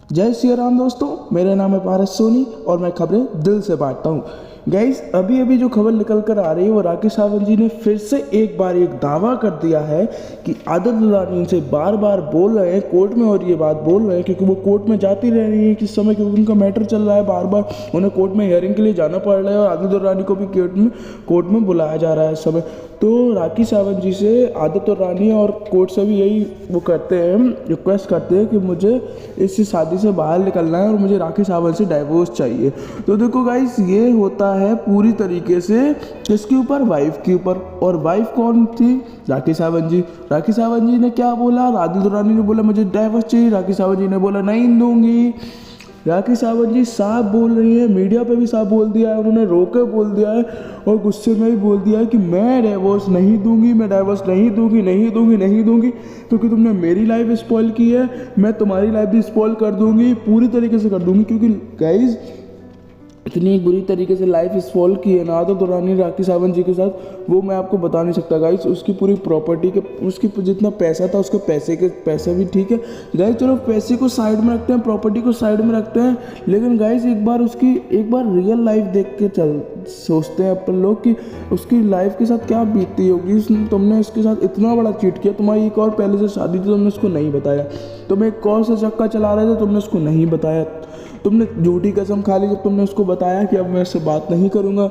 जय श्री राम दोस्तों, मेरा नाम है पारस सोनी और मैं खबरें दिल से बांटता हूँ। गाइस, अभी अभी जो खबर निकल कर आ रही है वो राकेश सावंत जी ने फिर से एक बार एक दावा कर दिया है कि आदत दुरानी उनसे बार बार बोल रहे हैं कोर्ट में, और ये बात बोल रहे हैं क्योंकि वो कोर्ट में जाती रह रही है किस समय, क्योंकि उनका मैटर चल रहा है, बार बार उन्हें कोर्ट में हियरिंग के लिए जाना पड़ रहा है और आदत दुरानी को भी कोर्ट में बुलाया जा रहा है इस समय। तो राकेश सावंत जी से आदत दुरानी और कोर्ट से भी यही वो करते हैं, रिक्वेस्ट करते हैं कि मुझे इस शादी से बाहर निकलना है और मुझे राकेश सावंत से डाइवोर्स चाहिए। तो देखो गाइस, ये होता है पूरी तरीके से किसके ऊपर, वाइफ के ऊपर। और वाइफ कौन थी? राकेश सावंत जी। राकेश सावंत जी ने क्या बोला? आदत दुरानी ने बोला मुझे डाइवोर्स चाहिए, राकेश सावंत जी ने बोला नहीं दूंगी। राकेश सावंत जी साफ बोल रही है, मीडिया पे भी साफ बोल दिया है, उन्होंने रो के बोल दिया है और गुस्से में भी बोल दिया है कि मैं डाइवोर्स नहीं दूंगी, मैं डाइवोर्स नहीं दूंगी, नहीं दूंगी, नहीं दूंगी, क्योंकि तुमने मेरी लाइफ स्पॉइल की है, मैं तुम्हारी लाइफ भी स्पॉइल कर दूंगी, पूरी तरीके से कर दूंगी। क्योंकि गाइज इतनी बुरी तरीके से लाइफ स्पॉइल की है ना आदत दुरानी राकेश सावंत जी के साथ, वो मैं आपको बता नहीं सकता गाइस। उसकी पूरी प्रॉपर्टी के, उसकी जितना पैसा था उसके पैसे भी ठीक है गाइस, चलो पैसे को साइड में रखते हैं, प्रॉपर्टी को साइड में रखते हैं, लेकिन गाइस एक बार रियल लाइफ देख के सोचते हैं अपन लोग कि उसकी लाइफ के साथ क्या बीतती होगी। तुमने उसके साथ इतना बड़ा चीट किया, तुम्हारी एक और पहले से शादी थी, तुमने उसको नहीं बताया, तुम एक और से चक्का चला रहे थे, तुमने उसको नहीं बताया, तुमने झूठी कसम खा ली जब तुमने उसको बताया कि अब मैं इससे बात नहीं करूँगा।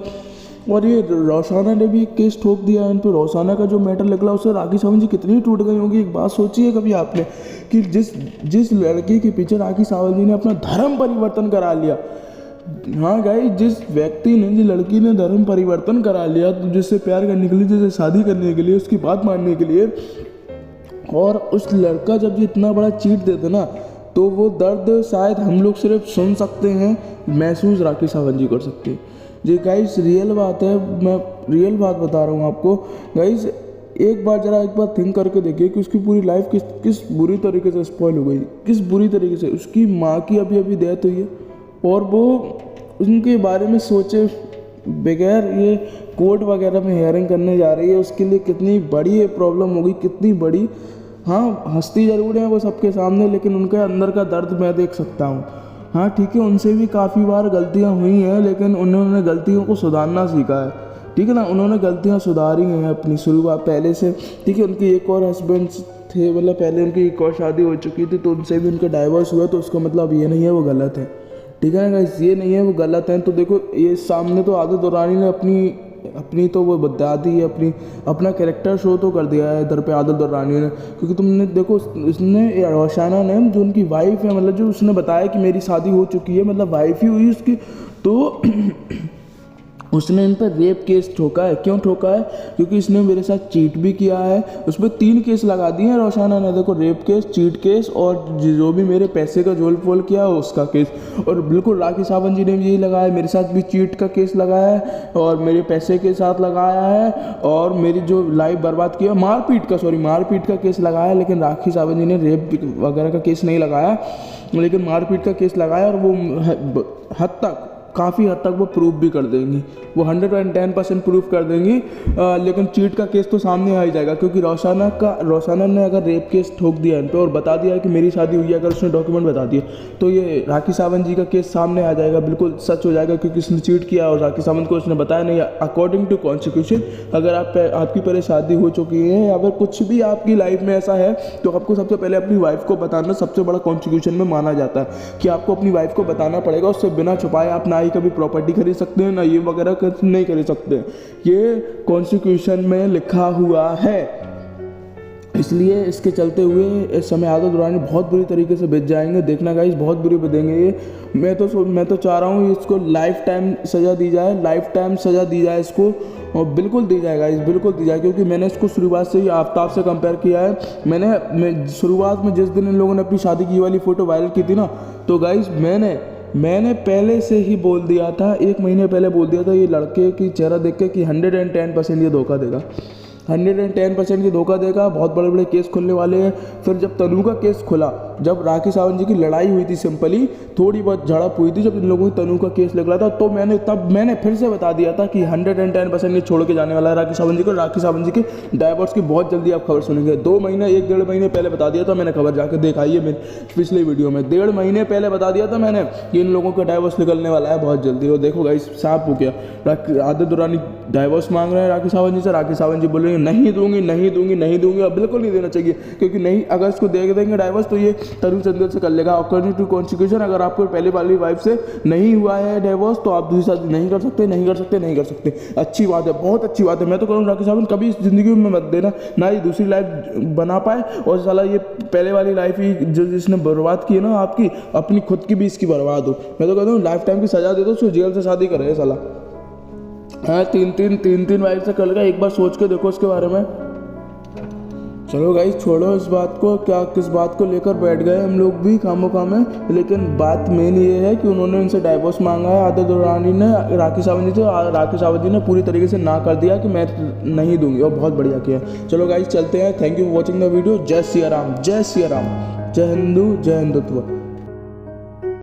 और ये रोशाना ने भी एक केस ठोक दिया इन पर। रोशाना का जो मैटर निकला उससे राकेश सावंत जी कितनी टूट गई होंगी। एक बात सोचिए कभी आपने कि जिस लड़के के पीछे राकेश सावंत जी ने अपना धर्म परिवर्तन करा लिया, हाँ गाइस, जिस व्यक्ति ने, जिस लड़की ने धर्म परिवर्तन करा लिया, तो जिससे प्यार करने के लिए, जिससे शादी करने के लिए, उसकी बात मानने के लिए, और उस लड़का जब ये इतना बड़ा चीट देते ना, तो वो दर्द शायद हम लोग सिर्फ सुन सकते हैं, महसूस राकेश सावंत जी कर सकते हैं। ये गाइस रियल बात है, मैं रियल बात बता रहा हूँ आपको गाइस। एक बार थिंक करके देखिए कि उसकी पूरी लाइफ किस बुरी तरीके से स्पॉइल हो गई, किस बुरी तरीके से। उसकी माँ की अभी डेथ हुई है और वो उनके बारे में सोचे बगैर ये कोर्ट वगैरह में हियरिंग करने जा रही है। उसके लिए कितनी बड़ी ये प्रॉब्लम होगी, कितनी बड़ी। हाँ, हंसती ज़रूर है वो सबके सामने, लेकिन उनके अंदर का दर्द मैं देख सकता हूँ। हाँ ठीक है, उनसे भी काफ़ी बार गलतियाँ हुई हैं, लेकिन उन्होंने गलतियों को सुधारना सीखा है, ठीक है ना। उन्होंने गलतियाँ सुधारी हैं अपनी शुरुआत पहले से, ठीक है। उनकी एक और हस्बैंड थे, मतलब पहले उनकी एक और शादी हो चुकी थी, तो उनसे भी उनका डाइवोर्स हुआ, तो उसका मतलब ये नहीं है वो गलत है, ठीक है ना गाइस, ये नहीं है वो गलत है। तो देखो ये सामने तो आदत दुरानी ने अपनी तो वो बता दी है, अपना कैरेक्टर शो तो कर दिया है इधर पे आदत दुरानी ने। क्योंकि तुमने देखो, उसने रोशाना ने, जो उनकी वाइफ है, मतलब जो उसने बताया कि मेरी शादी हो चुकी है, मतलब वाइफ ही हुई उसकी, तो उसने इन पर रेप केस ठोका है। क्यों ठोका है? क्योंकि इसने मेरे साथ चीट भी किया है। उस पर 3 केस लगा दिए हैं रोशाना ने, देखो, रेप केस, चीट केस और जो भी मेरे पैसे का जोल फोल किया उसका केस। और बिल्कुल राकेश सावंत जी ने भी यही लगाया, मेरे साथ भी चीट का केस लगाया है और मेरे पैसे के साथ लगाया है और मेरी जो लाइफ बर्बाद किया, मारपीट का केस लगाया है। लेकिन राकेश सावंत जी ने रेप वगैरह का केस नहीं लगाया, लेकिन मारपीट का केस लगाया, और वो काफ़ी हद तक वो प्रूफ भी कर देंगी, वो 110% प्रूफ कर देंगी। लेकिन चीट का केस तो सामने आ ही जाएगा, क्योंकि रोशाना ने अगर रेप केस ठोक दिया इन पर और बता दिया कि मेरी शादी हुई है, अगर उसने डॉक्यूमेंट बता दिए, तो ये राकेश सावंत जी का केस सामने आ जाएगा, बिल्कुल सच हो जाएगा, क्योंकि उसने चीट किया और राकेश सावंत को उसने बताया नहीं। अकॉर्डिंग टू कॉन्स्टिट्यूशन, अगर आपकी पहले शादी हो चुकी है या फिर कुछ भी आपकी लाइफ में ऐसा है, तो आपको सबसे पहले अपनी वाइफ को बताना सबसे बड़ा कॉन्स्टिट्यूशन में माना जाता है कि आपको अपनी वाइफ को बताना पड़ेगा। उससे बिना छुपाए आप ना ही कभी प्रॉपर्टी खरीद सकते हैं, ना ये वगैरह नहीं खरीद सकते, ये कॉन्स्टिट्यूशन में लिखा हुआ है। इसलिए इसके चलते हुए इस समय आदत दुरानी बहुत बुरी तरीके से बच जाएंगे, देखना गाइस, बहुत बुरी बचेंगे ये। मैं तो चाह रहा हूँ इसको लाइफ टाइम सज़ा दी जाए इसको, और बिल्कुल दी जाए गाइस, बिल्कुल दी जाए। क्योंकि मैंने इसको शुरुआत से ही आफ्ताब से कंपेयर किया है। मैं शुरुआत में जिस दिन इन लोगों ने अपनी शादी की वाली फ़ोटो वायरल की थी ना, तो गाइस मैंने पहले से ही बोल दिया था, 1 महीने पहले बोल दिया था, ये लड़के की चेहरा देख के कि 110% ये धोखा देगा। 110% की धोखा देगा, बहुत बड़े बड़े केस खुलने वाले हैं। फिर जब तनु का केस खुला, जब राखी सावंत जी की लड़ाई हुई थी, सिंपली थोड़ी बहुत झड़प हुई थी, जब इन लोगों की तनु का केस निकला था, तो मैंने फिर से बता दिया था कि 110% ये छोड़ के जाने वाला है राखी सावंत जी को। राखी सावंत जी के डाइवोर्स की बहुत जल्दी आप खबर सुनेंगे। 2 महीने 1-1.5 महीने पहले बता दिया था मैंने, खबर जाकर दिखाई है मेरे पिछले वीडियो में। 1.5 महीने पहले बता दिया था मैंने कि इन लोगों का डाइवोर्स निकलने वाला है बहुत जल्दी। और देखो गाइस, साफ हो गया। आदित्य दुरानी डाइवोर्स मांग रहे हैं राखी सावंत जी से। राखी सावंत जी बोल रही है नहीं दूंगी, नहीं दूंगी, नहीं दूंगी। अब बिल्कुल नहीं देना चाहिए, क्योंकि नहीं, अगर इसको दे देंगे डाइवोर्स तो ये तनु चंदेल से कर लेगा। अकॉर्डिंग टू कॉन्स्टिट्यूशन, अगर आपको पहले वाली वाइफ से नहीं हुआ है डाइवोर्स तो आप दूसरी शादी नहीं कर सकते, नहीं कर सकते, नहीं कर सकते। अच्छी बात है, बहुत अच्छी बात है। मैं तो कहूँ राखी सावंत कभी इस जिंदगी में मत देना, ना ये दूसरी लाइफ बना पाए, और साला ये पहले वाली लाइफ ही जो जिसने बर्बाद की है ना आपकी, अपनी खुद की भी इसकी बर्बाद हो। मैं तो कहता हूँ लाइफ टाइम की सजा दे दो, उसको जेल से शादी करे साला। हाँ, तीन वाइफ से कर लेगा, एक बार सोच के देखो उसके बारे में। चलो गाइस, छोड़ो इस बात को, क्या किस बात को लेकर बैठ गए हम लोग भी खामोखा में। लेकिन बात मेन ये है कि उन्होंने उनसे डाइवोर्स मांगा है आदित्य दुरानी ने राखी सावंत जी से। राखी सावंत जी ने पूरी तरीके से ना कर दिया कि मैं नहीं दूंगी, और बहुत बढ़िया किया। चलो गाइस, चलते हैं। Thank you for watching the video. जय सिया राम, जय सिया राम, जय हिंदू, जय हिंदुत्व।